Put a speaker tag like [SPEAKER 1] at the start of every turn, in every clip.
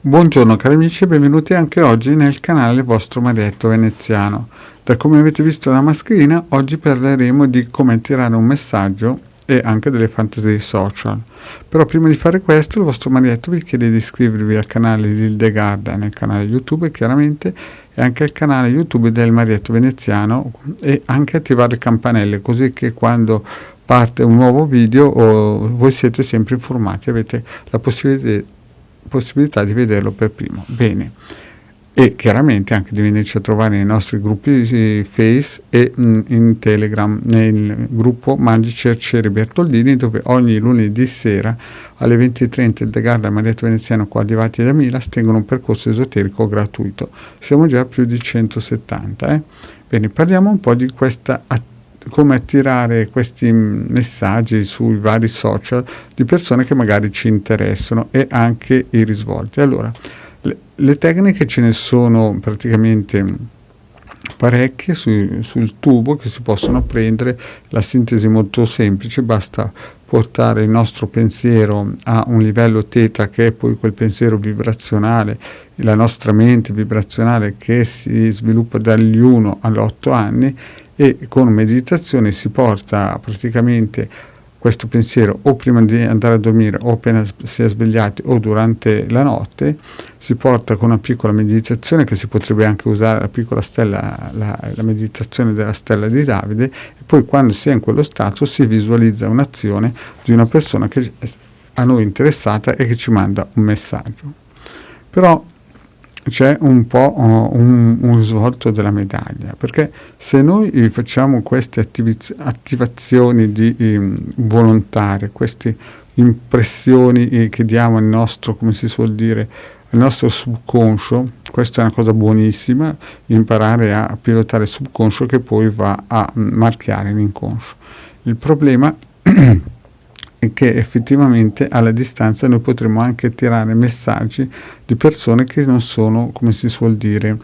[SPEAKER 1] Buongiorno cari amici e benvenuti anche oggi nel canale vostro Marietto Veneziano. Da come avete visto dalla mascherina, oggi parleremo di come tirare un messaggio e anche delle fantasie social. Però prima di fare questo il vostro Marietto vi chiede di iscrivervi al canale di Hildegarda nel canale YouTube chiaramente e anche al canale YouTube del Marietto Veneziano e anche attivare le campanelle così che quando parte un nuovo video voi siete sempre informati, avete la possibilità di vederlo per primo. Bene, e chiaramente anche di venirci a trovare nei nostri gruppi Face e in Telegram nel gruppo Magici Arcieri Bertoldini, dove ogni lunedì sera alle 20:30 il Hildegarda e Marietto Veneziano coadiuvati da Milas tengono un percorso esoterico gratuito. Siamo già a più di 170. Bene, parliamo un po' di questa come attirare questi messaggi sui vari social di persone che magari ci interessano e anche i risvolti. Allora, le tecniche ce ne sono praticamente parecchie sul tubo che si possono prendere. La sintesi è molto semplice, basta portare il nostro pensiero a un livello teta, che è poi quel pensiero vibrazionale, la nostra mente vibrazionale che si sviluppa dagli 1 agli 8 anni, e con meditazione si porta praticamente questo pensiero o prima di andare a dormire o appena si è svegliati o durante la notte, si porta con una piccola meditazione che si potrebbe anche usare la piccola stella, la meditazione della stella di Davide, e poi quando si è in quello stato si visualizza un'azione di una persona che è a noi interessata e che ci manda un messaggio. Però c'è un po' un risvolto della medaglia, perché se noi facciamo queste attivazioni di volontarie, queste impressioni che diamo al nostro, come si suol dire, al nostro subconscio, questa è una cosa buonissima, imparare a pilotare il subconscio che poi va a marchiare l'inconscio. Il problema e che effettivamente alla distanza noi potremo anche tirare messaggi di persone che non sono, come si suol dire,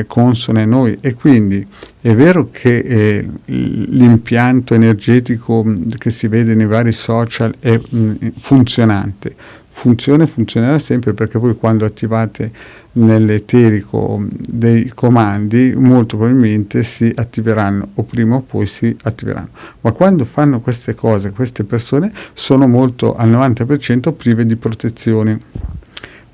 [SPEAKER 1] consone a noi, e quindi è vero che l'impianto energetico che si vede nei vari social è funzionante, funzionerà sempre, perché voi quando attivate nell'eterico dei comandi molto probabilmente si attiveranno, o prima o poi si attiveranno, ma quando fanno queste cose queste persone sono molto, al 90%, prive di protezione.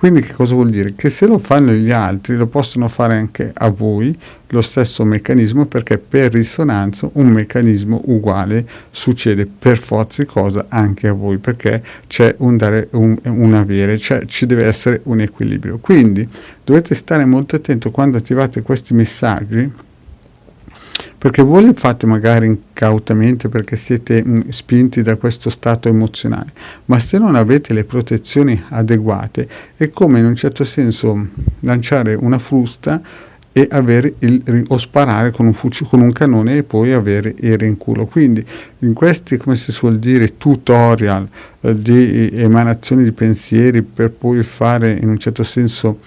[SPEAKER 1] Quindi che cosa vuol dire? Che se lo fanno gli altri lo possono fare anche a voi, lo stesso meccanismo, perché per risonanza un meccanismo uguale succede per forza di cosa anche a voi, perché c'è un dare un avere, cioè ci deve essere un equilibrio. Quindi dovete stare molto attenti quando attivate questi messaggi, perché voi li fate magari incautamente perché siete spinti da questo stato emozionale, ma se non avete le protezioni adeguate è come in un certo senso lanciare una frusta e avere o sparare con un fucile, con un canone, e poi avere il rinculo. Quindi in questi, come si suol dire, tutorial di emanazioni di pensieri per poi fare in un certo senso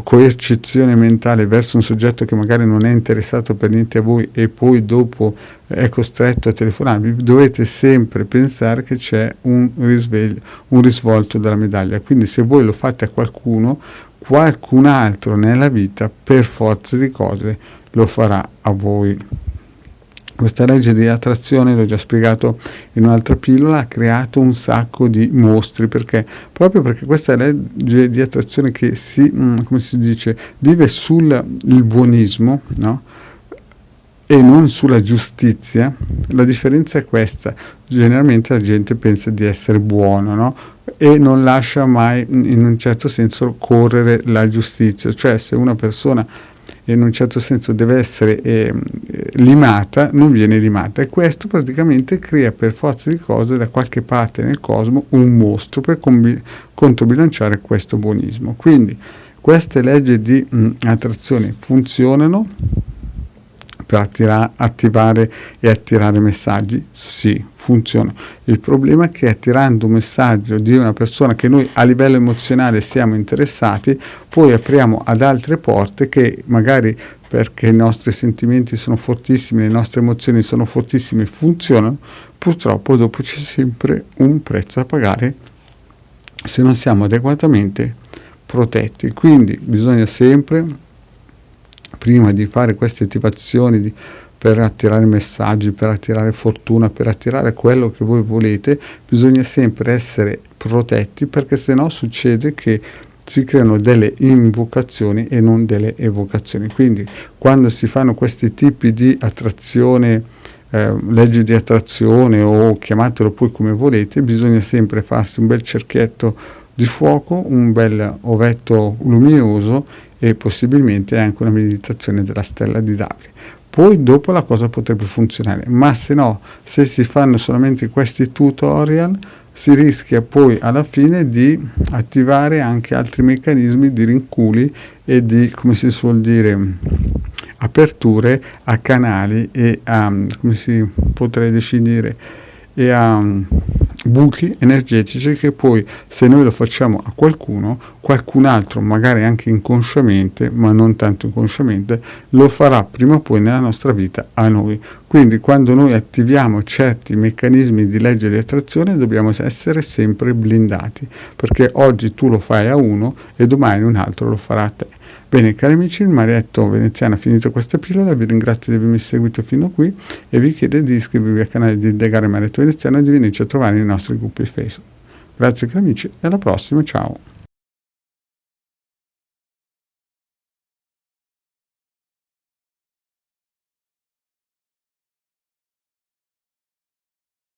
[SPEAKER 1] coercizione mentale verso un soggetto che magari non è interessato per niente a voi e poi dopo è costretto a telefonarvi, dovete sempre pensare che c'è un risveglio, un risvolto della medaglia. Quindi se voi lo fate a qualcun altro nella vita per forza di cose lo farà a voi. Questa legge di attrazione, l'ho già spiegato in un'altra pillola, ha creato un sacco di mostri, proprio perché questa legge di attrazione che come si dice, vive sul buonismo, no? E non sulla giustizia. La differenza è questa: generalmente la gente pensa di essere buono, no? E non lascia mai in un certo senso correre la giustizia, cioè se una persona in un certo senso deve essere limata, non viene limata, e questo praticamente crea per forza di cose da qualche parte nel cosmo un mostro per controbilanciare questo buonismo. Quindi queste leggi di attrazione funzionano per attivare e attirare messaggi? Sì, funziona. Il problema è che attirando un messaggio di una persona che noi a livello emozionale siamo interessati, poi apriamo ad altre porte che magari, perché i nostri sentimenti sono fortissimi, le nostre emozioni sono fortissime, funzionano, purtroppo dopo c'è sempre un prezzo da pagare se non siamo adeguatamente protetti. Quindi bisogna sempre, prima di fare queste attivazioni per attirare messaggi, per attirare fortuna, per attirare quello che voi volete, bisogna sempre essere protetti, perché sennò succede che si creano delle invocazioni e non delle evocazioni. Quindi quando si fanno questi tipi di attrazione, leggi di attrazione, o chiamatelo poi come volete, bisogna sempre farsi un bel cerchietto di fuoco, un bel ovetto luminoso e possibilmente anche una meditazione della stella di Davide. Poi dopo la cosa potrebbe funzionare, ma se no, se si fanno solamente questi tutorial, si rischia poi alla fine di attivare anche altri meccanismi di rinculi e di, come si suol dire, aperture a canali e a, come si potrei definire, e a buchi energetici che poi, se noi lo facciamo a qualcuno, qualcun altro, magari anche inconsciamente, ma non tanto inconsciamente, lo farà prima o poi nella nostra vita a noi. Quindi quando noi attiviamo certi meccanismi di legge di attrazione dobbiamo essere sempre blindati, perché oggi tu lo fai a uno e domani un altro lo farà a te. Bene, cari amici, il Marietto Veneziano ha finito questa pillola, vi ringrazio di avermi seguito fino a qui e vi chiedo di iscrivervi al canale di Degare Marietto Veneziano e di venirci a trovare nei nostri gruppi Facebook. Grazie cari amici e alla prossima, ciao!